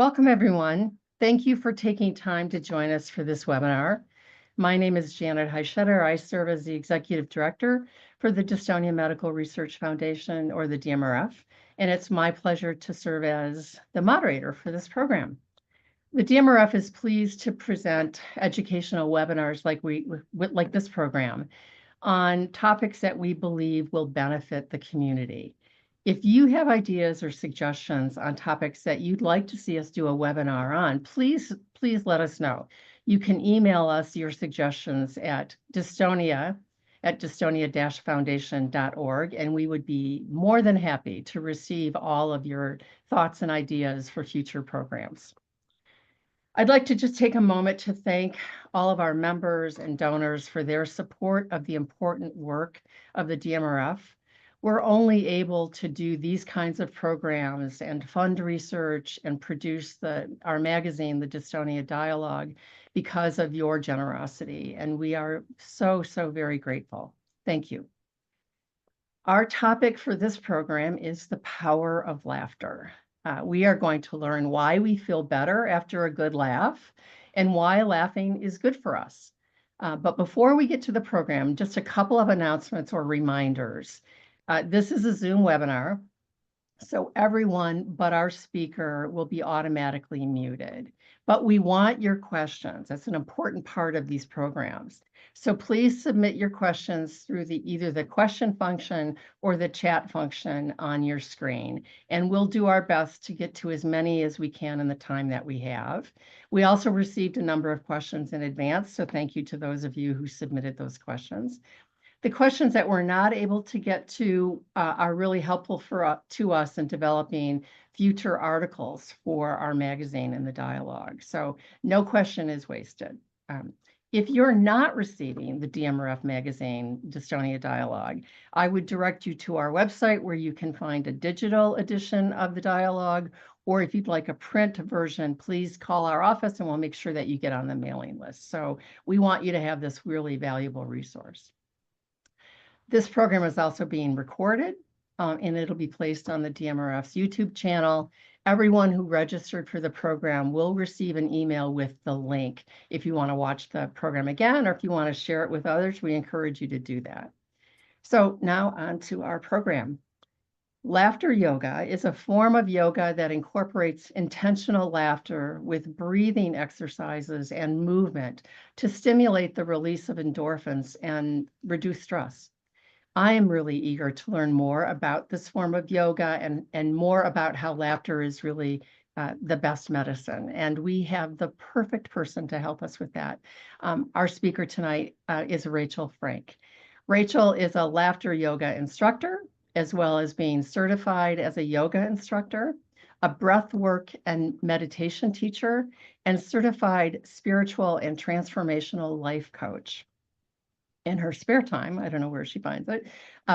Welcome, everyone. Thank you for taking time to join us for this webinar. My name is Janet Heischetter. I serve as the Executive Director for the Dystonia Medical Research Foundation, or the DMRF, and it's my pleasure to serve as the moderator for this program. The DMRF is pleased to present educational webinars like this program on topics that we believe will benefit the community. If you have ideas or suggestions on topics that you'd like to see us do a webinar on, please let us know. You can email us your suggestions at dystonia@dystonia-foundation.org, and we would be more than happy to receive all of your thoughts and ideas for future programs. I'd like to just take a moment to thank all of our members and donors for their support of the important work of the DMRF. We're only able to do these kinds of programs and fund research and produce our magazine, the Dystonia Dialogue, because of your generosity, and we are so very grateful. Thank you. Our topic for this program is the power of laughter. We are going to learn why we feel better after a good laugh and why laughing is good for us. But before we get to the program, just a couple of announcements or reminders. This is a Zoom webinar, so everyone but our speaker will be automatically muted. But we want your questions. That's an important part of these programs. So please submit your questions through either the question function or the chat function on your screen. And we'll do our best to get to as many as we can in the time that we have. We also received a number of questions in advance, so thank you to those of you who submitted those questions. The questions that we're not able to get to are really helpful to us in developing future articles for our magazine and the dialogue. So no question is wasted. If you're not receiving the DMRF magazine, Dystonia Dialogue, I would direct you to our website where you can find a digital edition of the dialogue, or if you'd like a print version, please call our office and we'll make sure that you get on the mailing list. So we want you to have this really valuable resource. This program is also being recorded, and it'll be placed on the DMRF's YouTube channel. Everyone who registered for the program will receive an email with the link. If you want to watch the program again, or if you want to share it with others, we encourage you to do that. So now on to our program. Laughter yoga is a form of yoga that incorporates intentional laughter with breathing exercises and movement to stimulate the release of endorphins and reduce stress. I am really eager to learn more about this form of yoga and more about how laughter is really the best medicine. And we have the perfect person to help us with that. Our speaker tonight is Rachel Frank. Rachel is a laughter yoga instructor, as well as being certified as a yoga instructor, a breath work and meditation teacher, and certified spiritual and transformational life coach. In her spare time, I don't know where she finds it,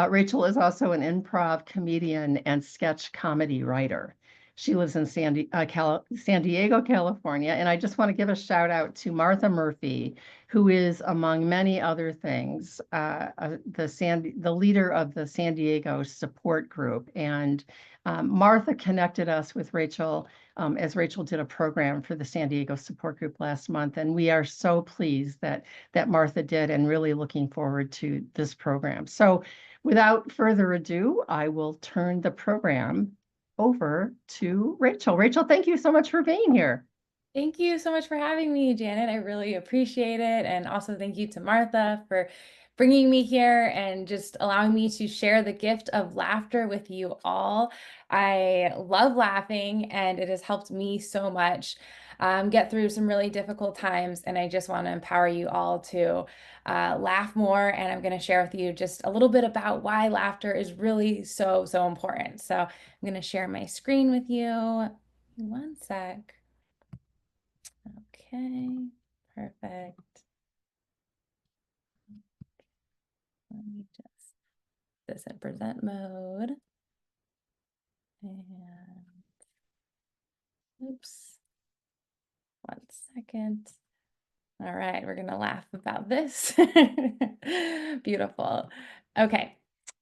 Rachel is also an improv comedian and sketch comedy writer. She lives in San Diego, California, and I just want to give a shout out to Martha Murphy, who is, among many other things, the leader of the San Diego support group. And Martha connected us with Rachel as Rachel did a program for the San Diego support group last month. And we are so pleased that Martha did, and really looking forward to this program. So without further ado, I will turn the program over to Rachel. Rachel, thank you so much for being here. Thank you so much for having me, Janet. I really appreciate it. And also thank you to Martha for bringing me here and just allowing me to share the gift of laughter with you all. I love laughing, and it has helped me so much get through some really difficult times. And I just want to empower you all to laugh more. And I'm going to share with you just a little bit about why laughter is really so important. So I'm going to share my screen with you. One sec. Okay, perfect. Let me just put this in present mode. And oops, 1 second. All right, we're gonna laugh about this. Beautiful. Okay,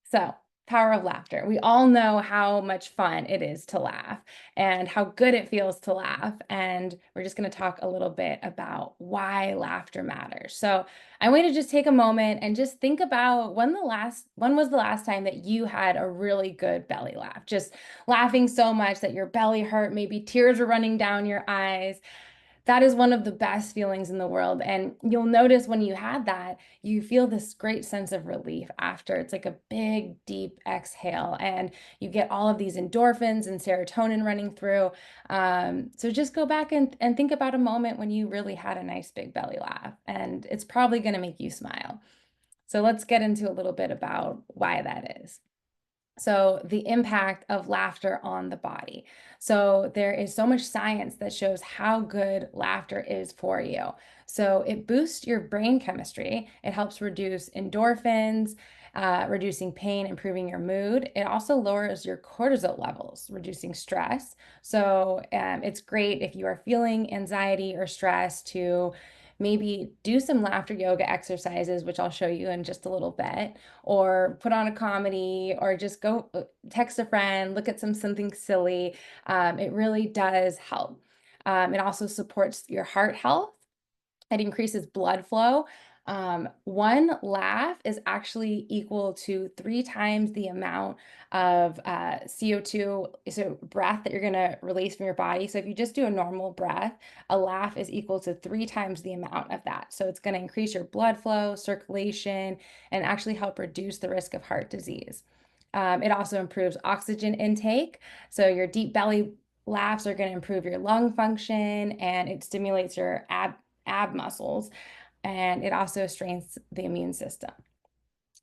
so Power of laughter. We all know how much fun it is to laugh and how good it feels to laugh. And we're just going to talk a little bit about why laughter matters. So I want you to just take a moment and just think about when was the last time that you had a really good belly laugh? Just laughing so much that your belly hurt, maybe tears were running down your eyes. That is one of the best feelings in the world. And you'll notice when you had that, you feel this great sense of relief after. It's like a big, deep exhale, and you get all of these endorphins and serotonin running through. So just go back and think about a moment when you really had a nice big belly laugh, and it's probably going to make you smile. So let's get into a little bit about why that is. So the impact of laughter on the body. So there is so much science that shows how good laughter is for you. So it boosts your brain chemistry. It helps reduce endorphins, reducing pain, improving your mood. It also lowers your cortisol levels, reducing stress. So it's great if you are feeling anxiety or stress to maybe do some laughter yoga exercises, which I'll show you in just a little bit, or put on a comedy, or just go text a friend, look at something silly. It really does help. It also supports your heart health. It increases blood flow. One laugh is actually equal to 3 times the amount of CO2, so breath that you're going to release from your body. So if you just do a normal breath, a laugh is equal to 3 times the amount of that. So it's going to increase your blood flow, circulation, and actually help reduce the risk of heart disease. It also improves oxygen intake. So your deep belly laughs are going to improve your lung function, and it stimulates your ab muscles, and it also strengthens the immune system.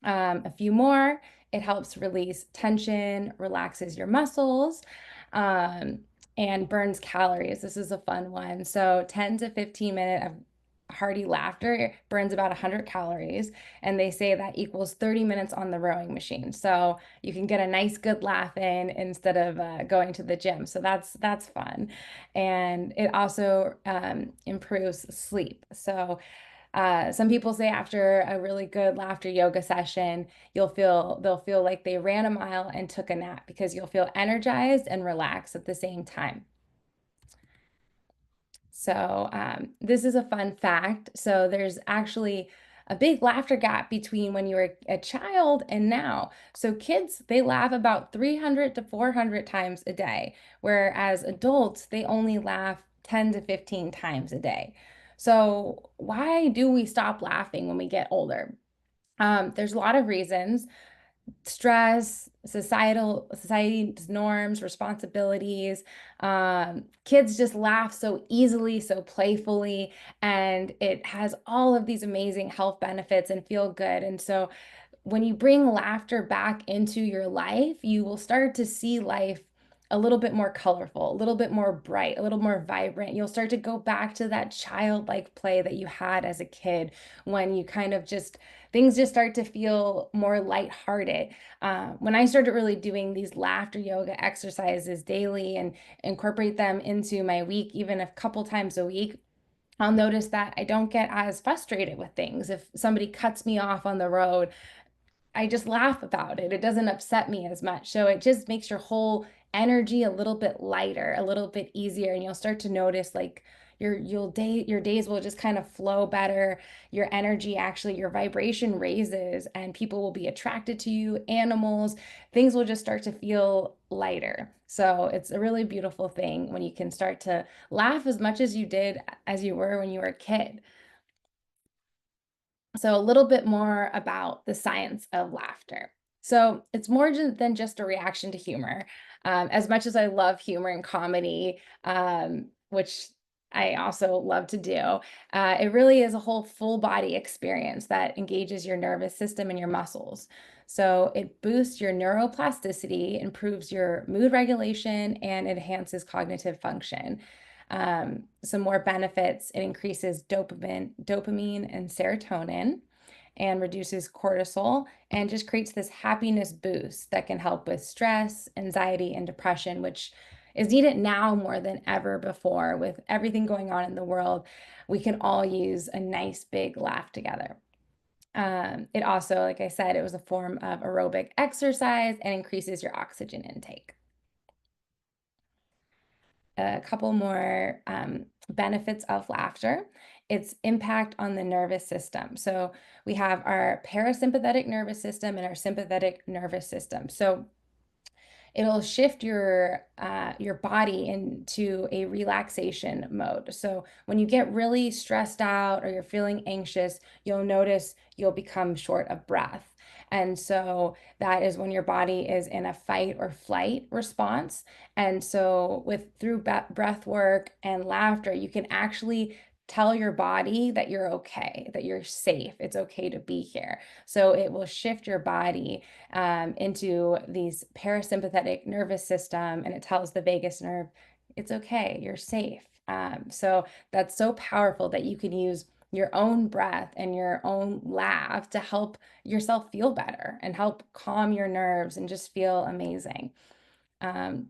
A few more, it helps release tension, relaxes your muscles, and burns calories. This is a fun one. So 10 to 15 minutes of hearty laughter burns about 100 calories, and they say that equals 30 minutes on the rowing machine. So you can get a nice good laugh in instead of going to the gym. So that's fun. And it also improves sleep. So some people say after a really good laughter yoga session, they'll feel like they ran a mile and took a nap, because you'll feel energized and relaxed at the same time. So this is a fun fact. So there's actually a big laughter gap between when you were a child and now. So kids, they laugh about 300 to 400 times a day, whereas adults, they only laugh 10 to 15 times a day. So why do we stop laughing when we get older? There's a lot of reasons: stress, society's norms, responsibilities. Kids just laugh so easily, so playfully, and it has all of these amazing health benefits and feel good. And so when you bring laughter back into your life, you will start to see life a little bit more colorful, a little bit more bright, a little more vibrant. You'll start to go back to that childlike play that you had as a kid, when you kind of just, things just start to feel more lighthearted. When I started really doing these laughter yoga exercises daily and incorporate them into my week, even a couple times a week, I'll notice that I don't get as frustrated with things. If somebody cuts me off on the road, I just laugh about it. It doesn't upset me as much. So it just makes your whole energy a little bit lighter, a little bit easier, and you'll start to notice like your days will just kind of flow better. Your energy, actually, your vibration raises, and people will be attracted to you, animals, things will just start to feel lighter. So it's a really beautiful thing when you can start to laugh as much as you did as you were when you were a kid. So, a little bit more about the science of laughter. So, it's more than just a reaction to humor. As much as I love humor and comedy, which I also love to do, it really is a whole full body experience that engages your nervous system and your muscles. So, it boosts your neuroplasticity, improves your mood regulation, and enhances cognitive function. Some more benefits: it increases dopamine and serotonin, and reduces cortisol, and just creates this happiness boost that can help with stress, anxiety, and depression, which is needed now more than ever before. With everything going on in the world, we can all use a nice big laugh together. It also, like I said, it was a form of aerobic exercise and increases your oxygen intake. A couple more benefits of laughter. Its impact on the nervous system. So we have our parasympathetic nervous system and our sympathetic nervous system. So it'll shift your body into a relaxation mode. So when you get really stressed out or you're feeling anxious, you'll notice you'll become short of breath. And so that is when your body is in a fight or flight response. And so through breath work and laughter, you can actually tell your body that you're okay, that you're safe. It's okay to be here. So it will shift your body into these parasympathetic nervous system, and it tells the vagus nerve, it's okay, you're safe. So that's so powerful that you can use your own breath and your own laugh to help yourself feel better and help calm your nerves and just feel amazing. Um,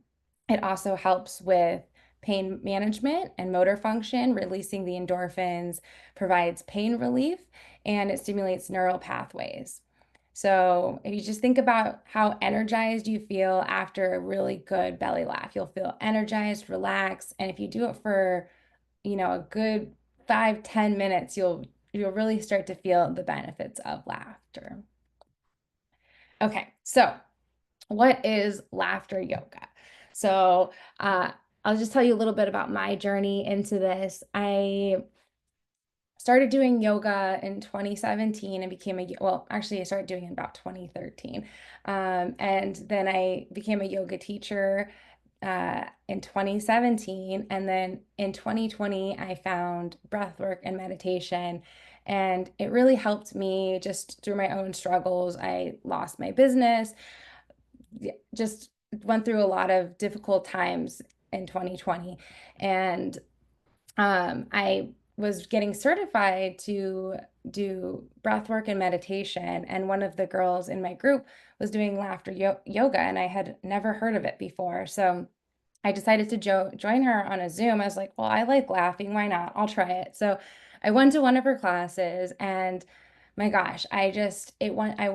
it also helps with pain management and motor function, releasing the endorphins, provides pain relief, and it stimulates neural pathways. So if you just think about how energized you feel after a really good belly laugh, you'll feel energized, relaxed, and if you do it for, a good 5-10 minutes, you'll really start to feel the benefits of laughter. Okay, so what is laughter yoga? So I'll just tell you a little bit about my journey into this. I started doing yoga in 2017 and actually I started doing it in about 2013. And then I became a yoga teacher in 2017. And then in 2020, I found breathwork and meditation. And it really helped me just through my own struggles. I lost my business, just went through a lot of difficult times in 2020. And I was getting certified to do breath work and meditation. And one of the girls in my group was doing laughter yoga, and I had never heard of it before. So I decided to join her on a Zoom. I was like, well, I like laughing. Why not? I'll try it. So I went to one of her classes, and my gosh, I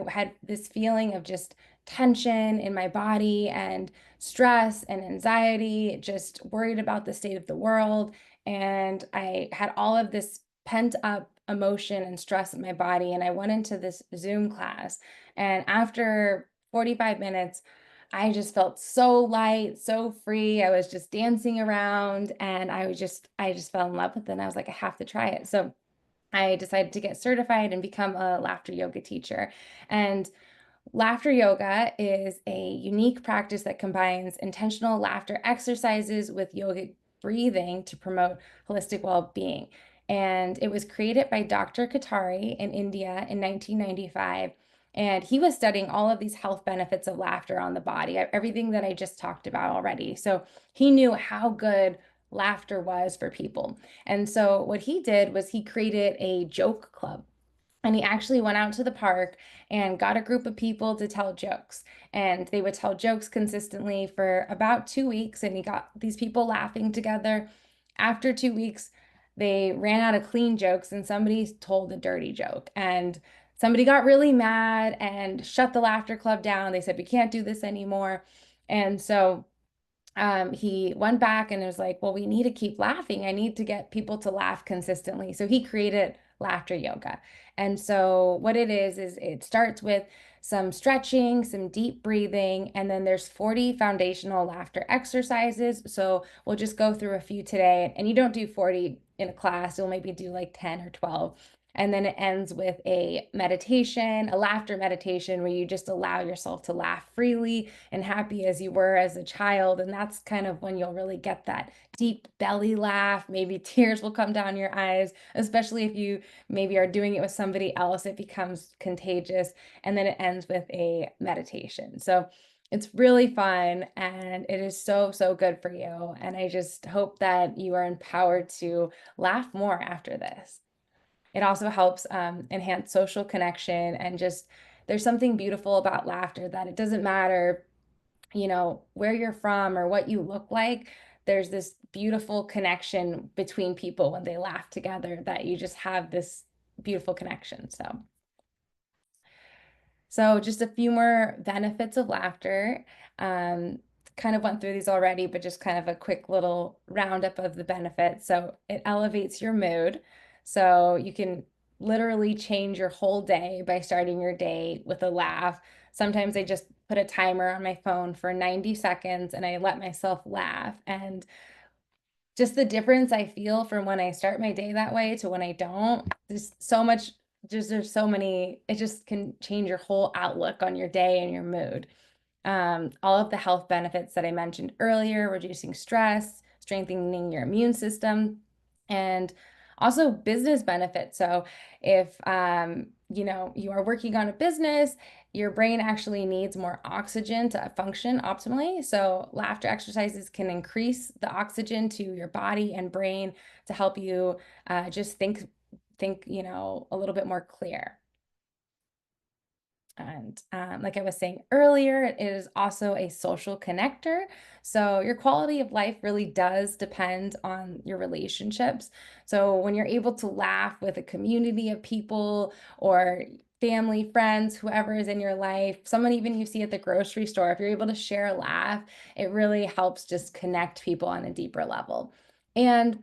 had this feeling of just tension in my body and stress and anxiety, just worried about the state of the world. And I had all of this pent up emotion and stress in my body. And I went into this Zoom class. And after 45 minutes, I just felt so light, so free. I was just dancing around, and I just fell in love with it. And I was like, I have to try it. So I decided to get certified and become a laughter yoga teacher. And laughter yoga is a unique practice that combines intentional laughter exercises with yogic breathing to promote holistic well-being. And it was created by Dr. Katari in India in 1995. And he was studying all of these health benefits of laughter on the body, everything that I just talked about already. So he knew how good laughter was for people. And so what he did was he created a joke club. And he actually went out to the park and got a group of people to tell jokes. And they would tell jokes consistently for about 2 weeks. And he got these people laughing together. After 2 weeks, they ran out of clean jokes and somebody told a dirty joke. And somebody got really mad and shut the laughter club down. They said, we can't do this anymore. And so he went back and was like, well, we need to keep laughing. I need to get people to laugh consistently. So he created laughter yoga. And so what it is it starts with some stretching, some deep breathing, and then there's 40 foundational laughter exercises. So we'll just go through a few today. And you don't do 40 in a class, you'll maybe do like 10 or 12. And then it ends with a meditation, a laughter meditation, where you just allow yourself to laugh freely and happy as you were as a child. And that's kind of when you'll really get that deep belly laugh. Maybe tears will come down your eyes, especially if you maybe are doing it with somebody else. It becomes contagious. And then it ends with a meditation. So it's really fun, and it is so, so good for you. And I just hope that you are empowered to laugh more after this. It also helps enhance social connection, and just there's something beautiful about laughter that it doesn't matter, where you're from or what you look like. There's this beautiful connection between people when they laugh together, that you just have this beautiful connection. So So just a few more benefits of laughter. Um, Kind of went through these already, but just kind of a quick little roundup of the benefits. So it elevates your mood. So you can literally change your whole day by starting your day with a laugh. Sometimes I just put a timer on my phone for 90 seconds and I let myself laugh. And just the difference I feel from when I start my day that way to when I don't, there's so much, there's so many, it just can change your whole outlook on your day and your mood. All of the health benefits that I mentioned earlier, reducing stress, strengthening your immune system, and also business benefits. So if you are working on a business, your brain actually needs more oxygen to function optimally. So laughter exercises can increase the oxygen to your body and brain to help you just think a little bit more clear. And like I was saying earlier, it is also a social connector. So your quality of life really does depend on your relationships. So when you're able to laugh with a community of people or family, friends, whoever is in your life, someone even you see at the grocery store, if you're able to share a laugh, it really helps just connect people on a deeper level. And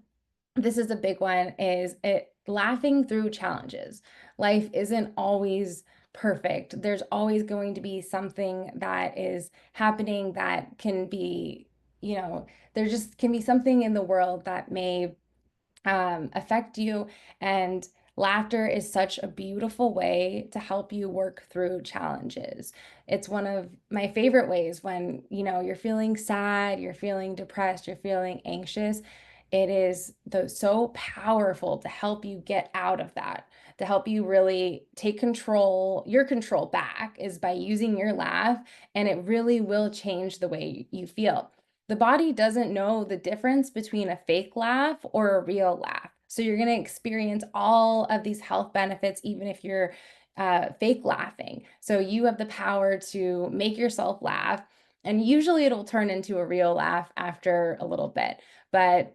this is a big one, is it laughing through challenges. Life isn't always perfect. There's always going to be something that is happening that can be, there just can be something in the world that may affect you. And laughter is such a beautiful way to help you work through challenges. It's one of my favorite ways when, you're feeling sad, you're feeling depressed, you're feeling anxious. It is so powerful to help you get out of that, to help you really take your control back is by using your laugh, and it really will change the way you feel. The body doesn't know the difference between a fake laugh or a real laugh. So you're going to experience all of these health benefits, even if you're fake laughing. So you have the power to make yourself laugh. And usually it'll turn into a real laugh after a little bit. But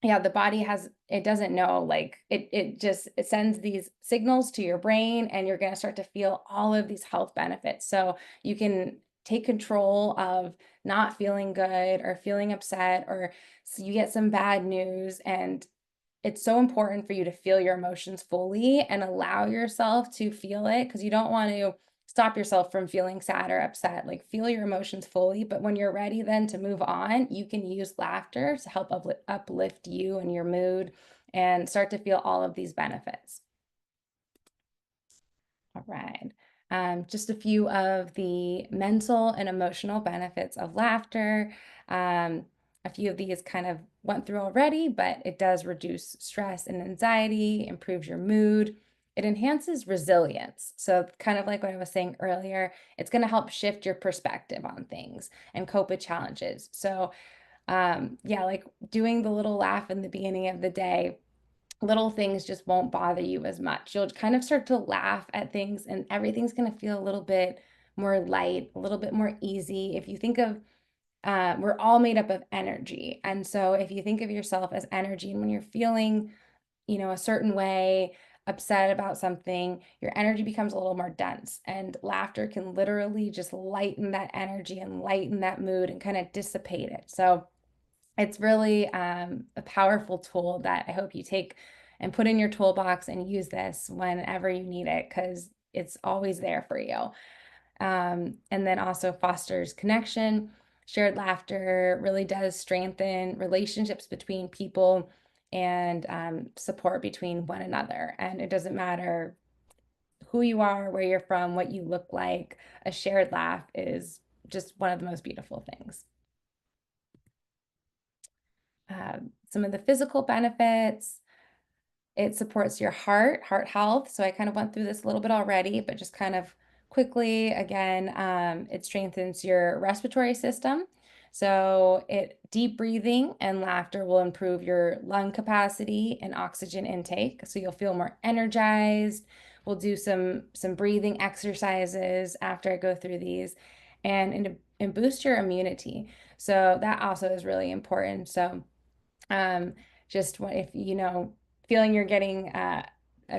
yeah, the body it doesn't know, like it sends these signals to your brain, and you're going to start to feel all of these health benefits. So you can take control of not feeling good or feeling upset, or so you get some bad news. And it's so important for you to feel your emotions fully and allow yourself to feel it, because you don't want to stop yourself from feeling sad or upset. Like, feel your emotions fully, but when you're ready then to move on, you can use laughter to help uplift you and your mood and start to feel all of these benefits. All right. Just a few of the mental and emotional benefits of laughter. A few of these kind of went through already, but it does reduce stress and anxiety, improves your mood. It enhances resilience. So, kind of like what I was saying earlier, it's going to help shift your perspective on things and cope with challenges. So, yeah, like doing the little laugh in the beginning of the day, little things just won't bother you as much. You'll kind of start to laugh at things, and everything's going to feel a little bit more light, a little bit more easy. If you think of, we're all made up of energy. And so if you think of yourself as energy, and when you're feeling, a certain way, upset about something, your energy becomes a little more dense. And laughter can literally just lighten that energy and lighten that mood and kind of dissipate it. So it's really a powerful tool that I hope you take and put in your toolbox and use this whenever you need it, because it's always there for you. And then also fosters connection. Shared laughter really does strengthen relationships between people and support between one another. And it doesn't matter who you are, where you're from, what you look like, a shared laugh is just one of the most beautiful things. Some of the physical benefits, it supports your heart health. So I kind of went through this a little bit already, but just kind of quickly again, it strengthens your respiratory system. So deep breathing and laughter will improve your lung capacity and oxygen intake. So you'll feel more energized. We'll do some breathing exercises after I go through these, and boost your immunity. So that also is really important. So just if feeling you're getting a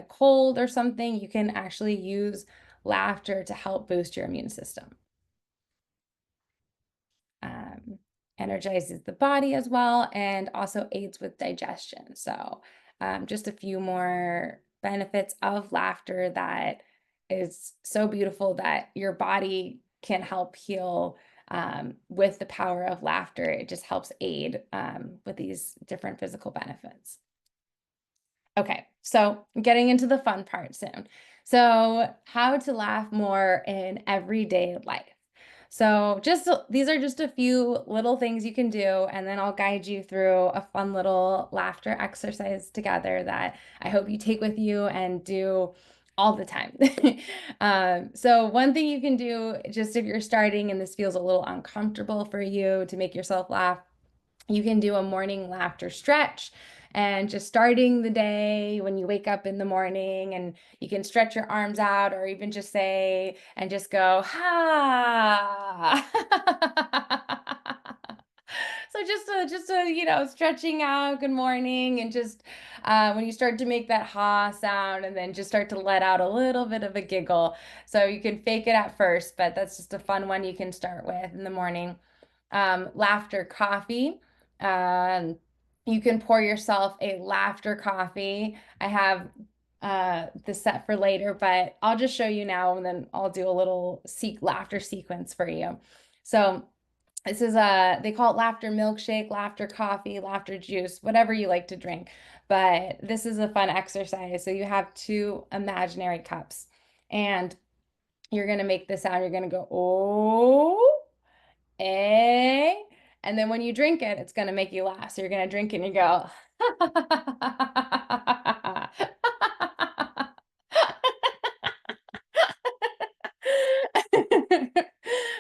cold or something, you can actually use laughter to help boost your immune system. Energizes the body as well, and also aids with digestion. So just a few more benefits of laughter that is so beautiful that your body can help heal with the power of laughter. It just helps aid with these different physical benefits. Okay, so getting into the fun part soon. So how to laugh more in everyday life. So these are just a few little things you can do, and then I'll guide you through a fun little laughter exercise together that I hope you take with you and do all the time. So one thing you can do, just if you're starting and this feels a little uncomfortable for you to make yourself laugh, you can do a morning laughter stretch. And just starting the day when you wake up in the morning, and you can stretch your arms out, or even just say and just go, ha. So just stretching out, good morning, and just when you start to make that ha sound, and then just start to let out a little bit of a giggle. So you can fake it at first, but that's just a fun one you can start with in the morning. Laughter coffee. You can pour yourself a laughter coffee. I have the set for later, but I'll just show you now, and then I'll do a little laughter sequence for you. So this is they call it laughter milkshake, laughter coffee, laughter juice, whatever you like to drink. But this is a fun exercise. So you have 2 imaginary cups, and you're going to make this sound. You're going to go, oh, eh. And then when you drink it, it's going to make you laugh. So you're going to drink it and you go,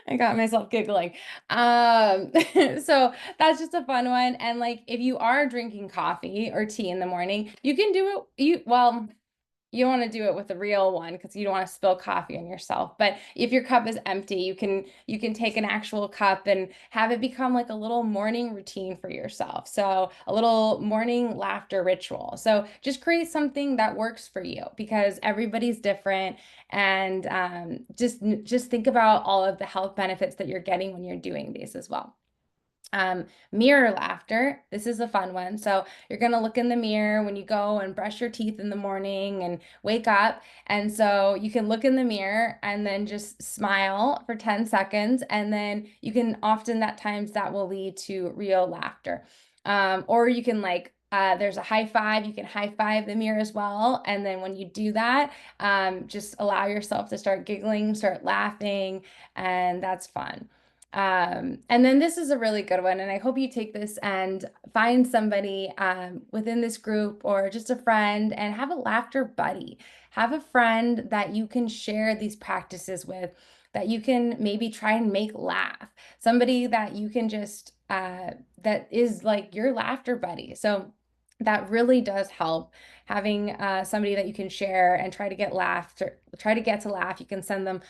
I got myself giggling. So that's just a fun one. And like, if you are drinking coffee or tea in the morning, you can do it. Well, you don't want to do it with a real one because you don't want to spill coffee on yourself. But if your cup is empty, you can take an actual cup and have it become like a little morning routine for yourself. So a little morning laughter ritual. So just create something that works for you, because everybody's different. And just think about all of the health benefits that you're getting when you're doing these as well. Mirror laughter. This is a fun one. So you're going to look in the mirror when you go and brush your teeth in the morning and wake up. And so you can look in the mirror and then just smile for 10 seconds. And then you can often at times that will lead to real laughter. Or you can there's a high five. You can high five the mirror as well. And then when you do that, just allow yourself to start giggling, start laughing, and that's fun. And then this is a really good one, and I hope you take this and find somebody within this group or just a friend and have a laughter buddy. Have a friend that you can share these practices with, that you can maybe try and make laugh. Somebody that you can just, that is like your laughter buddy. So that really does help, having somebody that you can share and try to get to laugh. You can send them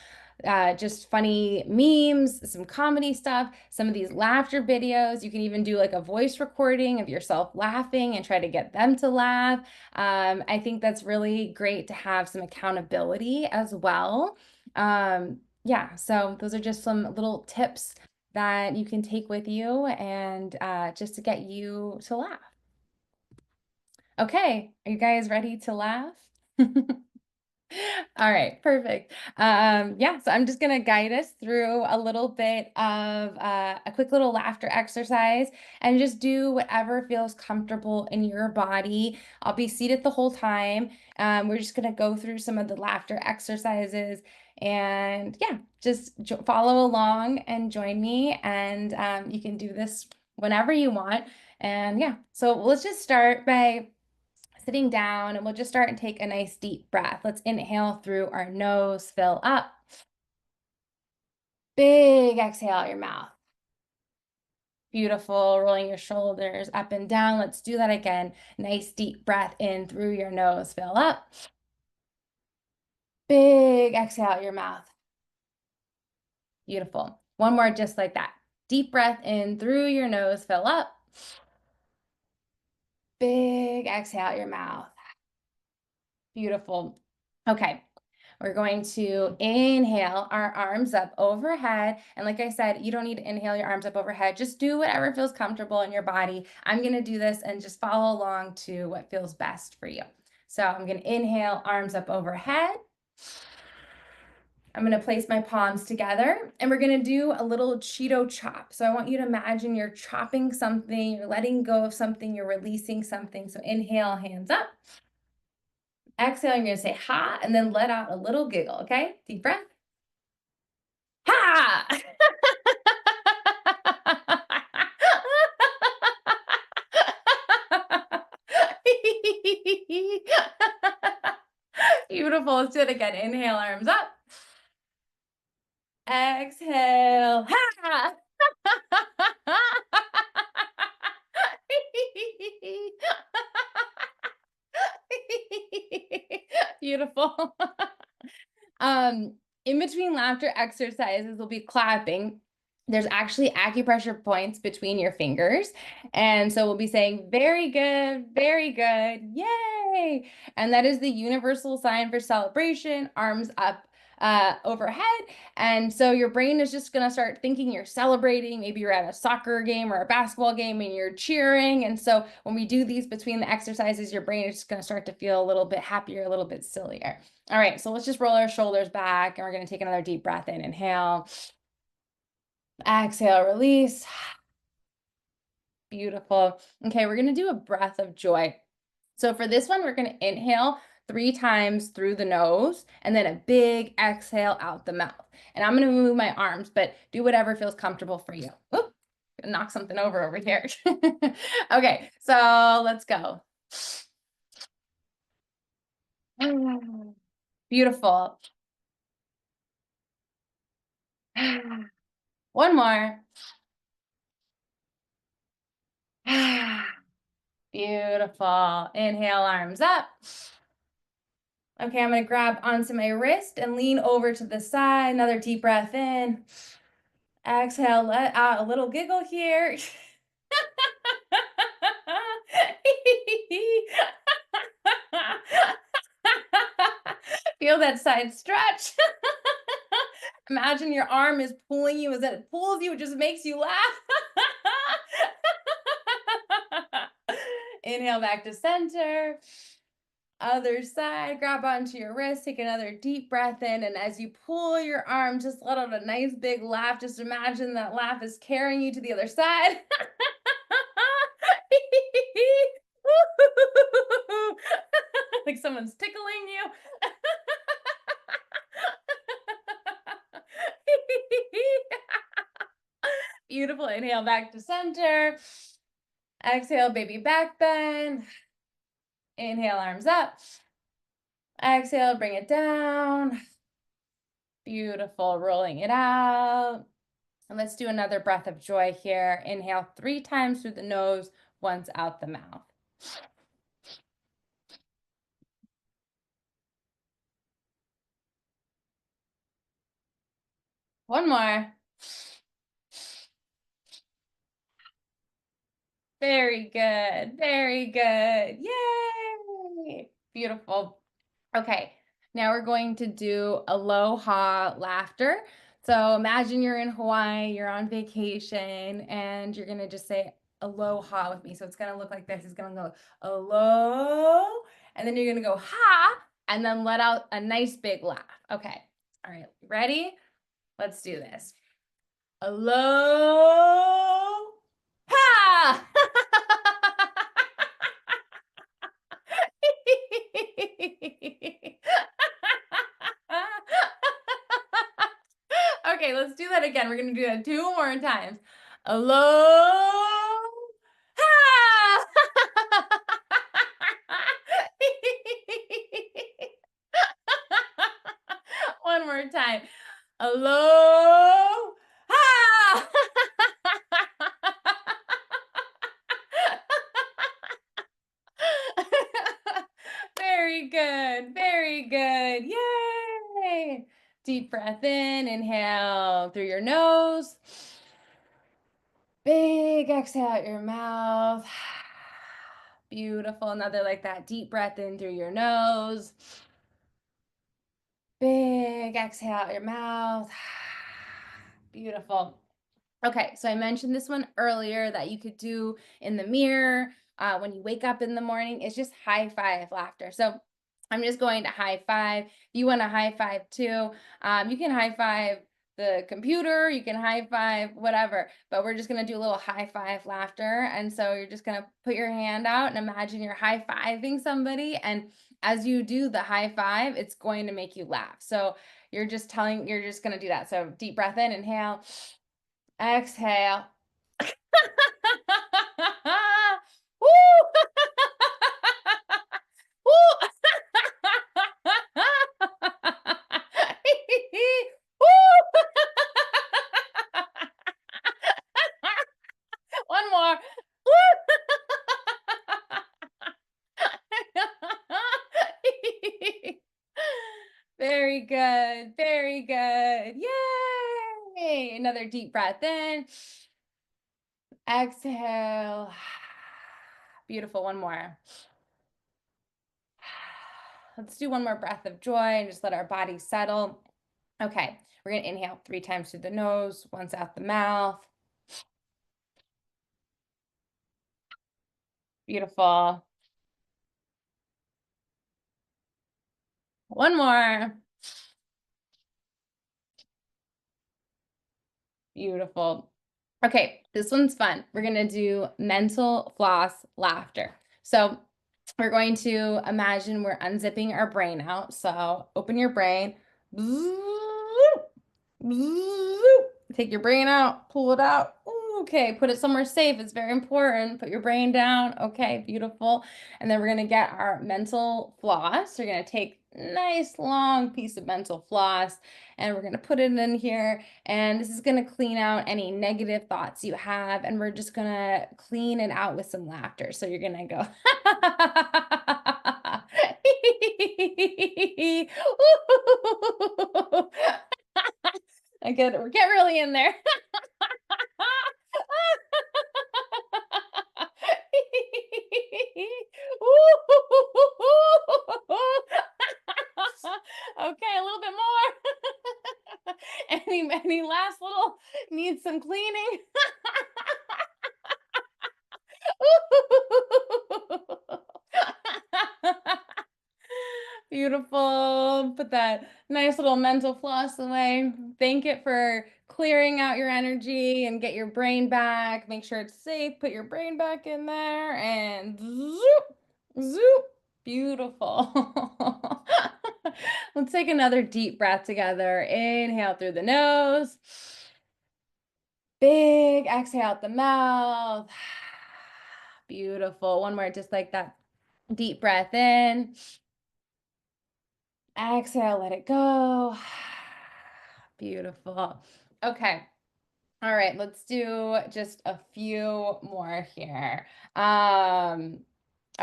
just funny memes, some comedy stuff, some of these laughter videos. You can even do like a voice recording of yourself laughing and try to get them to laugh. I think that's really great to have some accountability as well. Yeah, so those are just some little tips that you can take with you, and just to get you to laugh. Okay, are you guys ready to laugh? All right, perfect. Yeah, so I'm just gonna guide us through a little bit of a quick little laughter exercise, and just do whatever feels comfortable in your body. I'll be seated the whole time. We're just gonna go through some of the laughter exercises, and yeah, just follow along and join me, and you can do this whenever you want. And yeah, so let's just start by sitting down, and we'll just start and take a nice deep breath. Let's inhale through our nose, fill up. Big exhale out your mouth. Beautiful. Rolling your shoulders up and down. Let's do that again. Nice deep breath in through your nose, fill up. Big exhale out your mouth. Beautiful. One more just like that. Deep breath in through your nose, fill up. Big exhale out your mouth. Beautiful. Okay. We're going to inhale our arms up overhead. And like I said, you don't need to inhale your arms up overhead. Just do whatever feels comfortable in your body. I'm going to do this and just follow along to what feels best for you. So I'm going to inhale, arms up overhead. I'm going to place my palms together and we're going to do a little Cheeto chop. So I want you to imagine you're chopping something, you're letting go of something, you're releasing something. So inhale, hands up. Exhale, you're going to say ha, and then let out a little giggle, okay? Deep breath. Ha! Beautiful. Let's do it again. Inhale, arms up. Exhale. Ha! Beautiful. In between laughter exercises, we'll be clapping. There's actually acupressure points between your fingers. And so we'll be saying, very good, yay. And that is the universal sign for celebration, arms up overhead. And so your brain is just going to start thinking you're celebrating. Maybe you're at a soccer game or a basketball game and you're cheering. And so when we do these between the exercises, your brain is just going to start to feel a little bit happier, a little bit sillier. All right, so let's just roll our shoulders back and we're going to take another deep breath in. Inhale. Exhale, release. Beautiful. Okay, we're going to do a breath of joy. So for this one, we're going to inhale 3 times through the nose and then a big exhale out the mouth. And I'm going to move my arms, but do whatever feels comfortable for you. Oop, gonna knock something over here. Okay, so let's go. Beautiful. One more. Beautiful. Inhale, arms up. Okay, I'm going to grab onto my wrist and lean over to the side. Another deep breath in. Exhale, let out a little giggle here. Feel that side stretch. Imagine your arm is pulling you. As it pulls you, it just makes you laugh. Inhale back to center. Other side, grab onto your wrist, take another deep breath in, and as you pull your arm, just let out a nice big laugh. Just imagine that laugh is carrying you to the other side. Like someone's tickling you. Beautiful. Inhale back to center. Exhale, baby back bend. Inhale, arms up. Exhale, bring it down. Beautiful, rolling it out. And let's do another breath of joy here. Inhale 3 times through the nose, once out the mouth. One more. Very good, very good. Yay! Beautiful. Okay, now we're going to do aloha laughter. So imagine you're in Hawaii, you're on vacation, and you're gonna just say aloha with me. So it's gonna look like this. It's gonna go alo, and then you're gonna go ha, and then let out a nice big laugh. Okay, all right, ready? Let's do this. Aloha! Okay, let's do that again. We're gonna do that 2 more times. Aloha! One more time. Aloha! Very good. Very good. Yay. Deep breath in. Inhale through your nose. Big exhale out your mouth. Beautiful. Another like that. Deep breath in through your nose. Big exhale out your mouth. Beautiful. Okay, so I mentioned this one earlier that you could do in the mirror when you wake up in the morning. It's just high five laughter. So I'm just going to high five. If you want to high five too, you can high five the computer, you can high five whatever, but we're just going to do a little high five laughter. And so you're just going to put your hand out and imagine you're high fiving somebody. And as you do the high five, it's going to make you laugh. So you're just going to do that. So deep breath in, inhale. Exhale. Woo! Woo! One more. Very good. Very good. Yay! Another deep breath in. Exhale. Beautiful. One more. Let's do one more breath of joy and just let our body settle. Okay, we're going to inhale 3 times through the nose, once out the mouth. Beautiful. One more. Beautiful. Okay, this one's fun. We're going to do mental floss laughter. So we're going to imagine we're unzipping our brain out. So open your brain. Take your brain out, pull it out. Okay, put it somewhere safe. It's very important. Put your brain down. Okay, beautiful. And then we're going to get our mental floss. We're going to take a nice long piece of mental floss and we're going to put it in here. And this is going to clean out any negative thoughts you have. And we're just going to clean it out with some laughter. So you're going to go, we're getting really in there. Okay, a little bit more. Any last little needs some cleaning? Beautiful. Put that nice little mental floss away. Thank it for clearing out your energy and get your brain back. Make sure it's safe. Put your brain back in there and zoop, zoop. Beautiful. Let's take another deep breath together. Inhale through the nose. Big exhale out the mouth. Beautiful. One more, just like that. Deep breath in. Exhale, let it go. Beautiful. Okay. All right, let's do just a few more here. All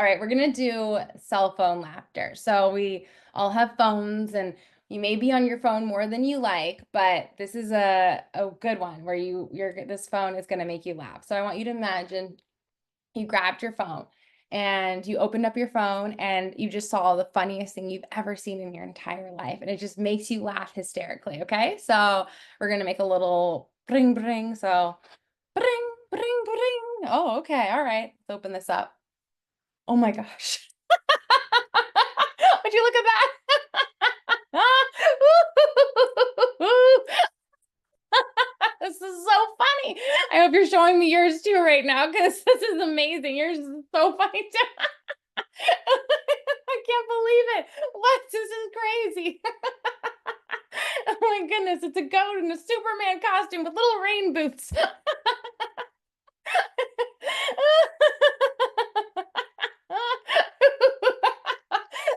right, we're gonna do cell phone laughter. So we all have phones and you may be on your phone more than you like, but this is a good one where this phone is gonna make you laugh. So I want you to imagine you grabbed your phone and you opened up your phone and you just saw the funniest thing you've ever seen in your entire life. And it just makes you laugh hysterically. Okay. So we're going to make a little bring, bring. So bring, bring, bring. Oh, okay. All right. Let's open this up. Oh my gosh. Would you look at that? This is so funny. I hope you're showing me yours too right now because this is amazing. Yours is so funny too. I can't believe it. What? This is crazy. Oh my goodness. It's a goat in a Superman costume with little rain boots.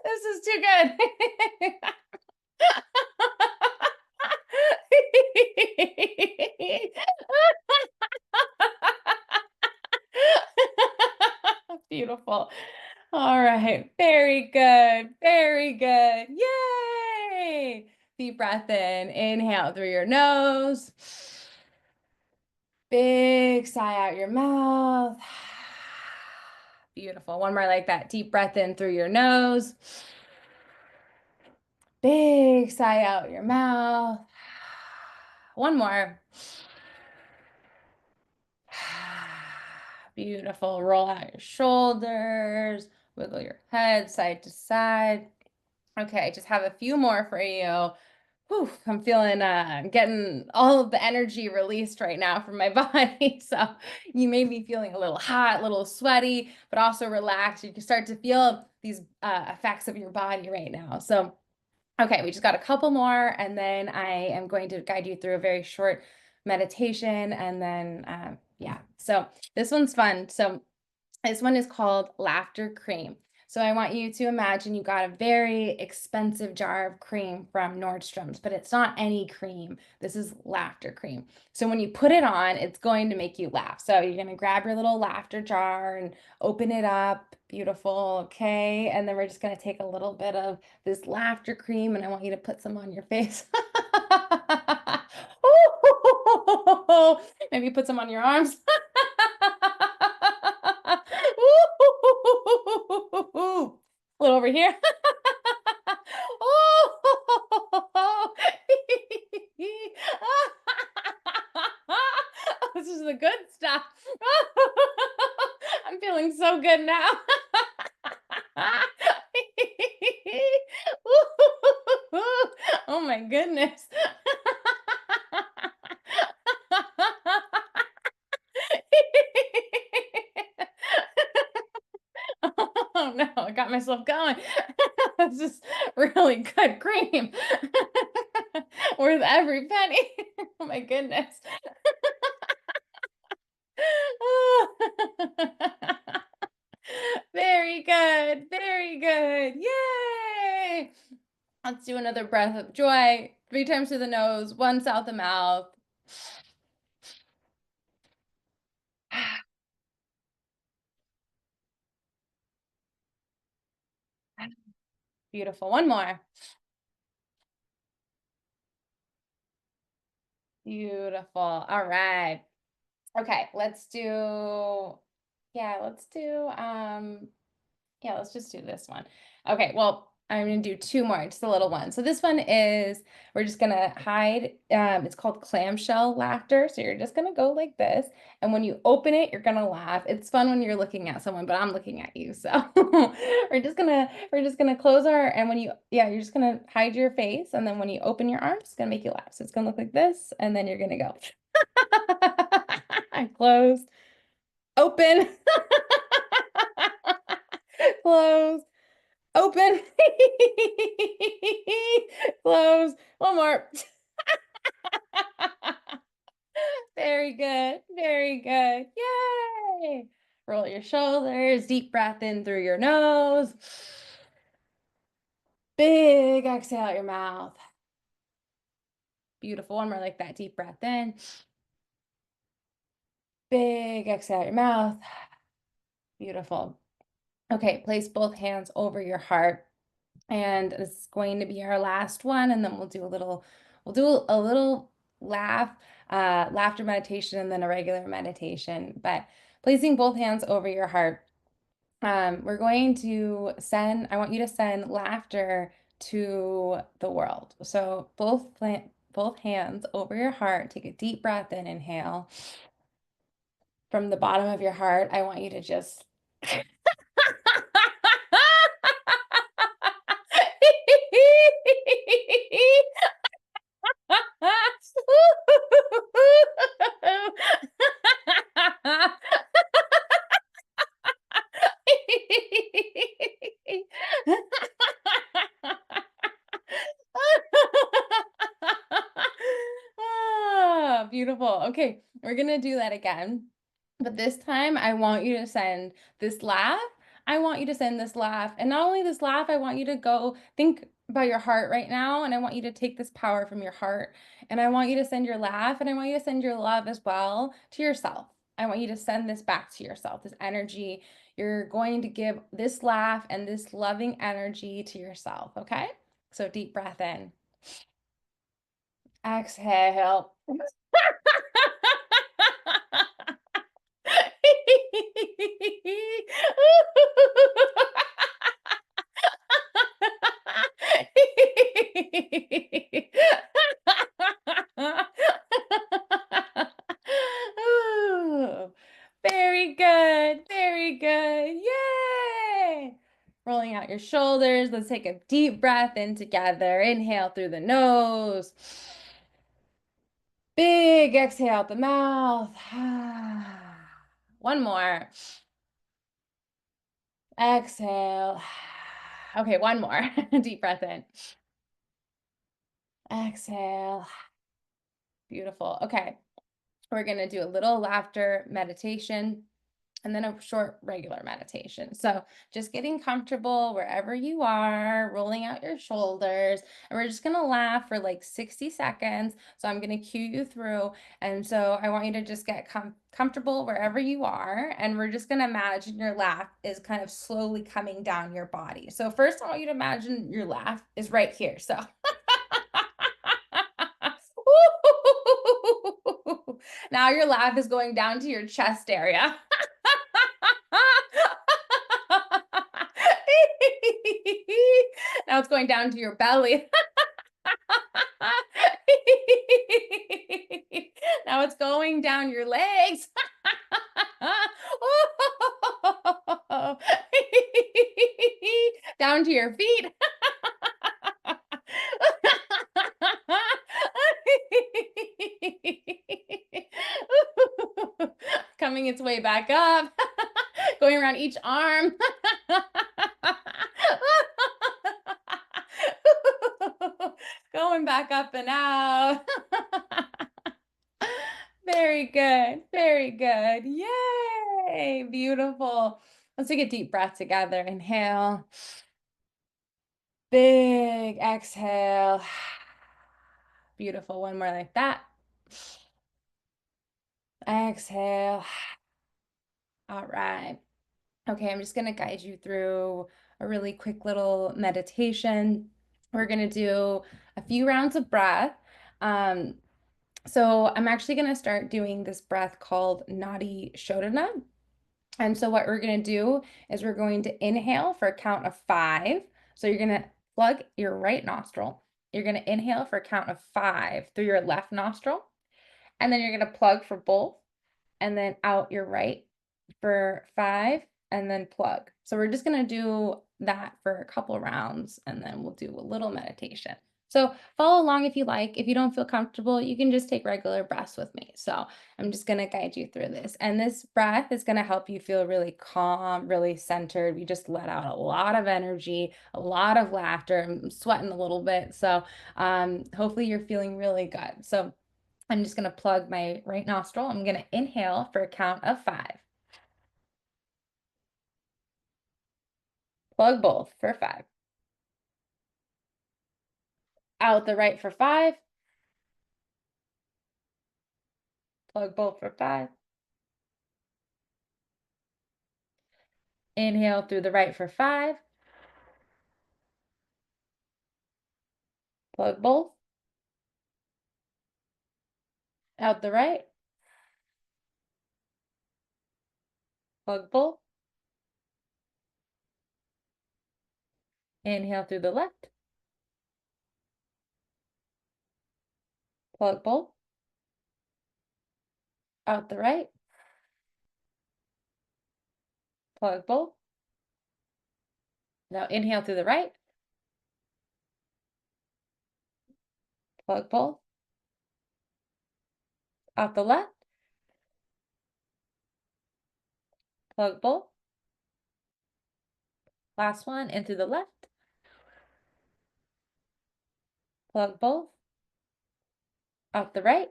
This is too good. Beautiful. All right. Very good. Very good. Yay. Deep breath in. Inhale through your nose. Big sigh out your mouth. Beautiful. One more like that. Deep breath in through your nose. Big sigh out your mouth. One more. Beautiful. Roll out your shoulders, wiggle your head side to side. Okay, just have a few more for you. Whew, I'm feeling getting all of the energy released right now from my body. So you may be feeling a little hot, a little sweaty, but also relaxed. You can start to feel these effects of your body right now. So okay, we just got a couple more, and then I am going to guide you through a very short meditation, and then yeah. So this one's fun. So this one is called Laughter Cream. So I want you to imagine you got a very expensive jar of cream from Nordstrom's, but it's not any cream. This is laughter cream. So when you put it on, it's going to make you laugh. So you're going to grab your little laughter jar and open it up. Beautiful. Okay. And then we're just going to take a little bit of this laughter cream, and I want you to put some on your face. Maybe put some on your arms. A little over here. This is the good stuff. I'm feeling so good now. Oh my goodness. Oh no, I got myself going. That's just really good cream. Worth every penny. Oh my goodness. Very good. Very good. Yay. Let's do another breath of joy. 3 times through the nose, once out the mouth. Beautiful. One more. Beautiful. All right. Okay, let's just do this one. Okay, well, I'm gonna do 2 more, just a little one. So this one is, we're just gonna hide, it's called clamshell laughter. So you're just gonna go like this, and when you open it, you're gonna laugh. It's fun when you're looking at someone, but I'm looking at you. So we're just gonna close our, and when you're just gonna hide your face, and then when you open your arms, it's gonna make you laugh. So it's gonna look like this, and then you're gonna go. Close, open, close, open, close. One more. Very good. Very good. Yay. Roll your shoulders. Deep breath in through your nose. Big exhale out your mouth. Beautiful. One more like that. Deep breath in. Big exhale out your mouth. Beautiful. Okay, place both hands over your heart. And this is going to be our last one. And then we'll do a little laughter meditation, and then a regular meditation. But placing both hands over your heart, we're going to I want you to send laughter to the world. So both hands over your heart, take a deep breath in, inhale. From the bottom of your heart, I want you to just Beautiful. Okay, we're gonna do that again. But this time, I want you to send this laugh. I want you to send this laugh. And not only this laugh, I want you to go think about your heart right now. And I want you to take this power from your heart. And I want you to send your laugh. And I want you to send your love as well to yourself. I want you to send this back to yourself, this energy. You're going to give this laugh and this loving energy to yourself. Okay? So deep breath in. Exhale. Very good. Very good. Yay. Rolling out your shoulders. Let's take a deep breath in together. Inhale through the nose. Big exhale out the mouth. One more. Exhale. Okay, one more. Deep breath in. Exhale. Beautiful. Okay. We're going to do a little laughter meditation and then a short regular meditation. So just getting comfortable wherever you are, rolling out your shoulders, and we're just going to laugh for like 60 seconds. So I'm going to cue you through. And so I want you to just get comfortable wherever you are. And we're just going to imagine your laugh is kind of slowly coming down your body. So first I want you to imagine your laugh is right here. So now your laugh is going down to your chest area. Now it's going down to your belly. Now it's going down your legs. Down to your feet. Coming its way back up, going around each arm. Going back up and out. Very good. Very good. Yay. Beautiful. Let's take a deep breath together. Inhale. Big exhale. Beautiful. One more like that. Exhale. All right. Okay, I'm just going to guide you through a really quick little meditation. We're going to do a few rounds of breath. So I'm actually going to start doing this breath called Nadi Shodhana. And so what we're going to do is we're going to inhale for a count of 5. So you're going to plug your right nostril. You're going to inhale for a count of 5 through your left nostril. And then you're going to plug for both and then out your right for 5 and then plug. So we're just going to do that for a couple rounds and then we'll do a little meditation. So follow along if you like. If you don't feel comfortable, you can just take regular breaths with me. So I'm just going to guide you through this. And this breath is going to help you feel really calm, really centered. We just let out a lot of energy, a lot of laughter. I'm sweating a little bit. So hopefully you're feeling really good. So I'm just going to plug my right nostril. I'm going to inhale for a count of 5. Plug both for 5. Out the right for 5. Plug both for 5. Inhale through the right for 5. Plug both. Out the right. Plug both. Inhale through the left. Plug both. Out the right. Plug both. Now inhale through the right. Plug both. Out the left. Plug both. Last one, in through the left. Plug both. Out the right.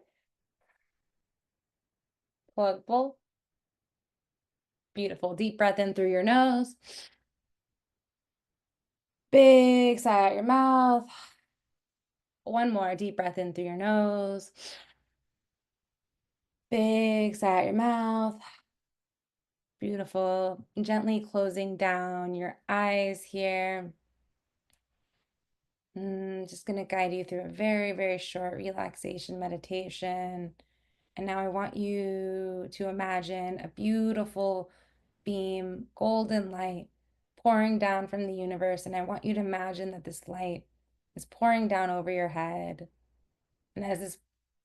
Plug both. Beautiful. Deep breath in through your nose. Big sigh out your mouth. One more deep breath in through your nose. Big sigh out your mouth. Beautiful. Gently closing down your eyes here. Just going to guide you through a very, very short relaxation meditation. And now I want you to imagine a beautiful beam, golden light pouring down from the universe. And I want you to imagine that this light is pouring down over your head. And as this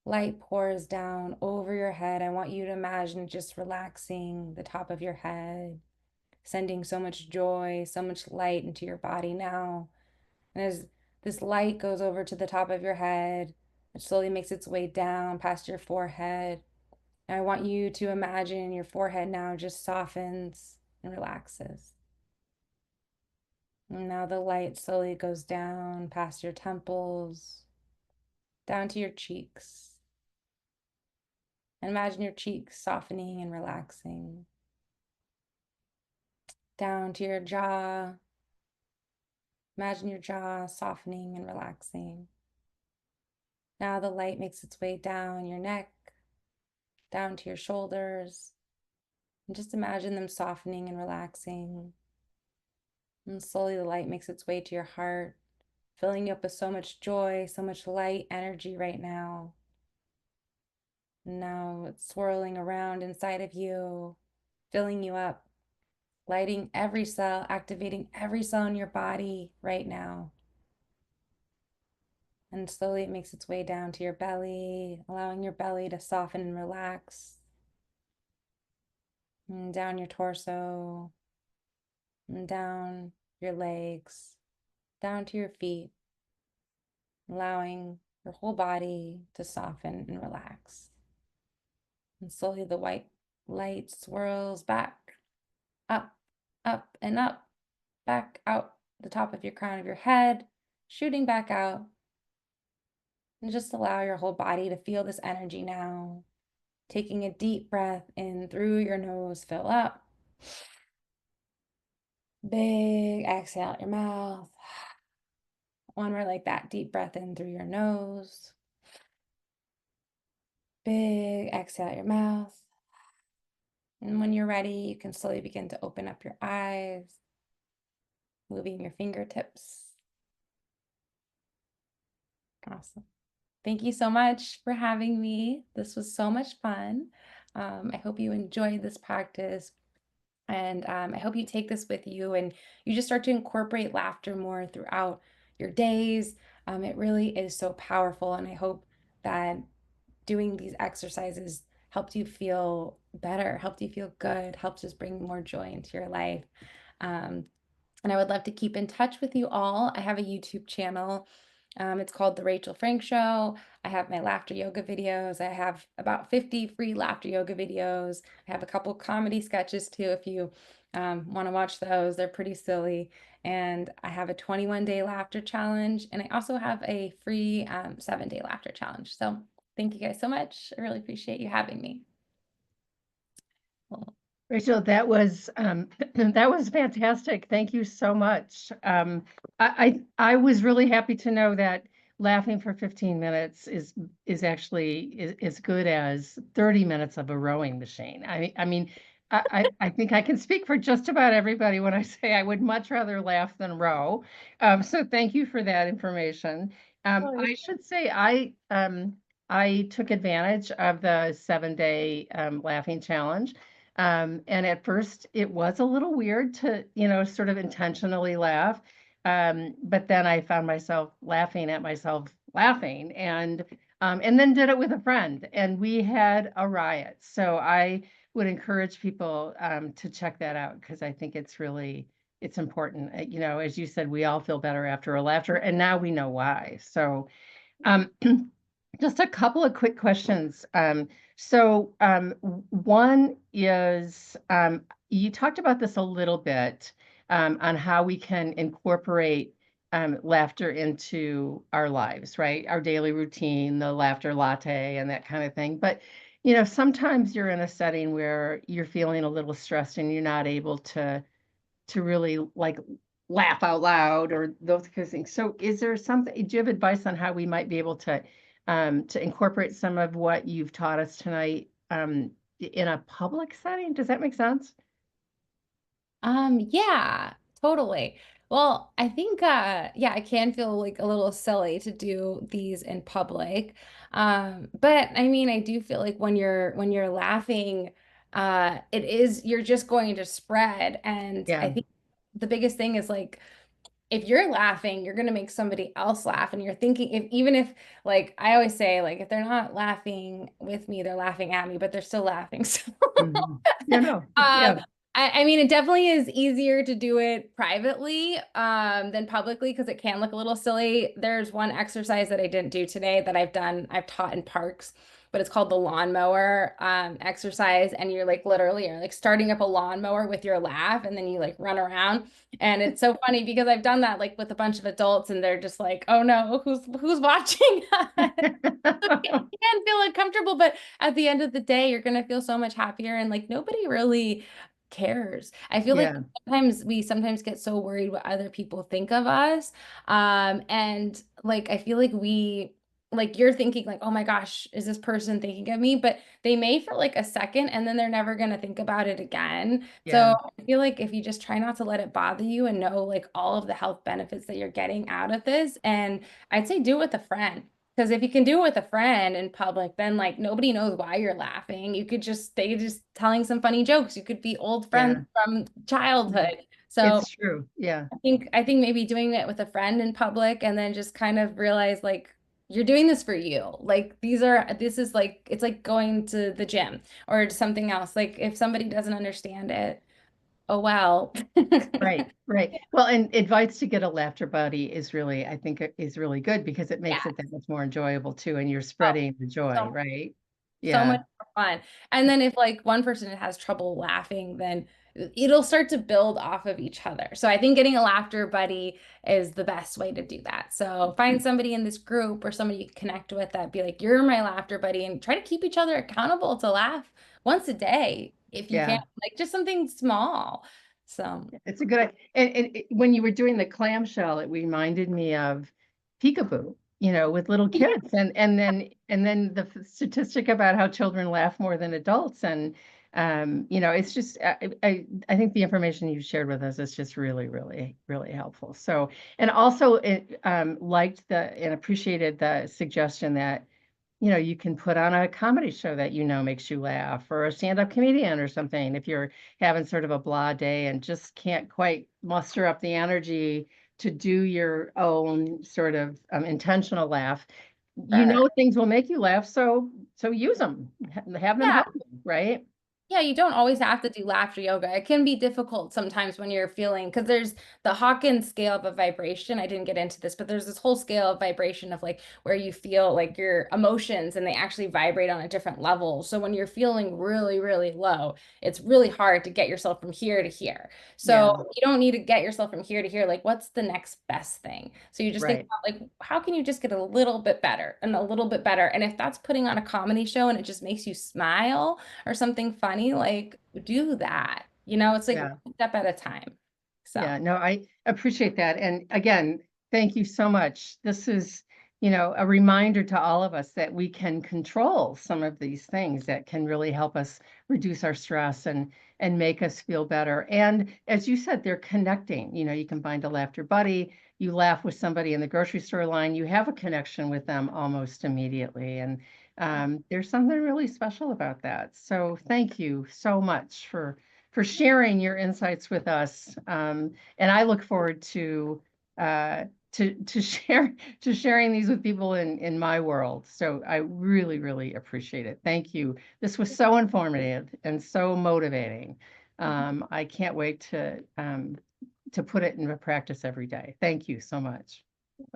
Light pours down over your head. I want you to imagine just relaxing the top of your head, sending so much joy, so much light into your body now. And as this light goes over to the top of your head, it slowly makes its way down past your forehead. And I want you to imagine your forehead now just softens and relaxes. And now the light slowly goes down past your temples, down to your cheeks. And imagine your cheeks softening and relaxing. Down to your jaw. Imagine your jaw softening and relaxing. Now the light makes its way down your neck, down to your shoulders. And just imagine them softening and relaxing. And slowly the light makes its way to your heart, filling you up with so much joy, so much light energy right now. And now it's swirling around inside of you, filling you up, lighting every cell, activating every cell in your body right now. And slowly it makes its way down to your belly, allowing your belly to soften and relax. And down your torso, and down your legs, down to your feet, allowing your whole body to soften and relax. And slowly the white light swirls back, up, up, and up, back out the top of your crown of your head, shooting back out. And just allow your whole body to feel this energy now. Taking a deep breath in through your nose, fill up. Big exhale out your mouth. One more like that. Deep breath in through your nose. Big exhale out your mouth. And when you're ready, you can slowly begin to open up your eyes, moving your fingertips. Awesome. Thank you so much for having me. This was so much fun. I hope you enjoyed this practice. And I hope you take this with you and you just start to incorporate laughter more throughout your days. It really is so powerful. And I hope that doing these exercises helped you feel better, helped you feel good, helps just bring more joy into your life. Um, and I would love to keep in touch with you all. I have a YouTube channel. It's called The Rachel Frank Show. I have my laughter yoga videos. I have about 50 free laughter yoga videos. I have a couple comedy sketches too if you want to watch those. They're pretty silly. And I have a 21-day laughter challenge. And I also have a free 7-day laughter challenge. So thank you guys so much. I really appreciate you having me. Rachel, that was that was fantastic. Thank you so much. I was really happy to know that laughing for 15 minutes is actually as good as 30 minutes of a rowing machine. I mean, I think I can speak for just about everybody when I say I would much rather laugh than row. So thank you for that information. I should say I took advantage of the 7-day laughing challenge. And at first it was a little weird to, sort of intentionally laugh. But then I found myself laughing at myself laughing and then did it with a friend and we had a riot. So I would encourage people to check that out because I think it's important. As you said, we all feel better after a laughter and now we know why. So um, just a couple of quick questions. One is you talked about this a little bit on how we can incorporate laughter into our lives, right? Our daily routine, the laughter latte, and that kind of thing. But sometimes you're in a setting where you're feeling a little stressed and you're not able to really like laugh out loud or those kind of things. So is there something, do you have advice on how we might be able to incorporate some of what you've taught us tonight in a public setting? Does that make sense? Yeah, totally. Well, I think yeah, I can feel like a little silly to do these in public. But I mean, I do feel like when you're laughing, you're just going to spread. And I Yeah. think the biggest thing is like if you're laughing, you're going to make somebody else laugh. And you're thinking, even if, like, I always say, like, if they're not laughing with me, they're laughing at me, but they're still laughing. So, Mhm. You know, um, yeah, I mean, it definitely is easier to do it privately, than publicly because it can look a little silly. There's one exercise that I didn't do today that I've taught in parks, but it's called the lawnmower exercise. And you're like literally, you're like starting up a lawnmower with your laugh, and then you like run around. And it's so funny because I've done that like with a bunch of adults, and they're just like, "Oh no, who's watching us?" You can feel uncomfortable, but at the end of the day, you're gonna feel so much happier, and like nobody really cares. I feel like yeah, sometimes get so worried what other people think of us. And like I feel like you're thinking like, oh my gosh, is this person thinking of me? But they may for like a second, and then they're never gonna think about it again. So yeah, I feel like if you just try not to let it bother you and know like all of the health benefits that you're getting out of this, and I'd say do it with a friend. Because if you can do it with a friend in public, then like nobody knows why you're laughing. You could just they just telling some funny jokes. You could be old friends yeah. from childhood. So It's true. Yeah, I think maybe doing it with a friend in public, and then just kind of realize like you're doing this for you. Like this is like it's like going to the gym or something else. Like if somebody doesn't understand it, oh well. right, right. Well, and advice to get a laughter buddy is really, I think, is really good because it Yeah. makes it that much more enjoyable too, and you're Oh, spreading the joy, so right? so Yeah, much more fun. And then if like one person has trouble laughing, then it'll start to build off of each other. So I think getting a laughter buddy is the best way to do that. So find somebody in this group or somebody you can connect with that be like, you're my laughter buddy, and try to keep each other accountable to laugh once a day if you can, yeah. like just something small. So It's a good, when you were doing the clamshell, it reminded me of peekaboo, with little kids, and then the statistic about how children laugh more than adults, and it's just I think the information you shared with us is just really, really, really helpful. So, and also it liked and appreciated the suggestion that you can put on a comedy show that makes you laugh, or a stand-up comedian or something if you're having sort of a blah day and just can't quite muster up the energy to do your own sort of intentional laugh. sure. Things will make you laugh, so use them. Have them Yeah. help you, right? Yeah, you don't always have to do laughter yoga. It can be difficult sometimes when you're feeling, because there's the Hawkins scale of a vibration. I didn't get into this, but there's this whole scale of vibration of like where you feel like your emotions and they actually vibrate on a different level. So when you're feeling really, really low, it's really hard to get yourself from here to here. So Yeah, you don't need to get yourself from here to here. Like, what's the next best thing? So you just think right. about like, how can you just get a little bit better and a little bit better? And if that's putting on a comedy show and it just makes you smile or something funny, like do that. It's like Yeah. one step at a time. So Yeah, no, I appreciate that. And again, thank you so much. This is, a reminder to all of us that we can control some of these things that can really help us reduce our stress and make us feel better. And as you said, they're connecting. You can find a laughter buddy, you laugh with somebody in the grocery store line, you have a connection with them almost immediately. And there's something really special about that. So thank you so much for sharing your insights with us. And I look forward to sharing these with people in my world. So I really, really appreciate it. Thank you. This was so informative and so motivating. I can't wait to put it into practice every day. Thank you so much.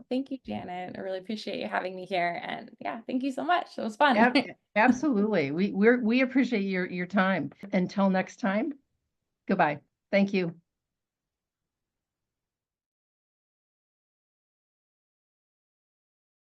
thank you, Janet. I really appreciate you having me here. And yeah, thank you so much. It was fun. Absolutely. We appreciate your time. Until next time. Goodbye. Thank you.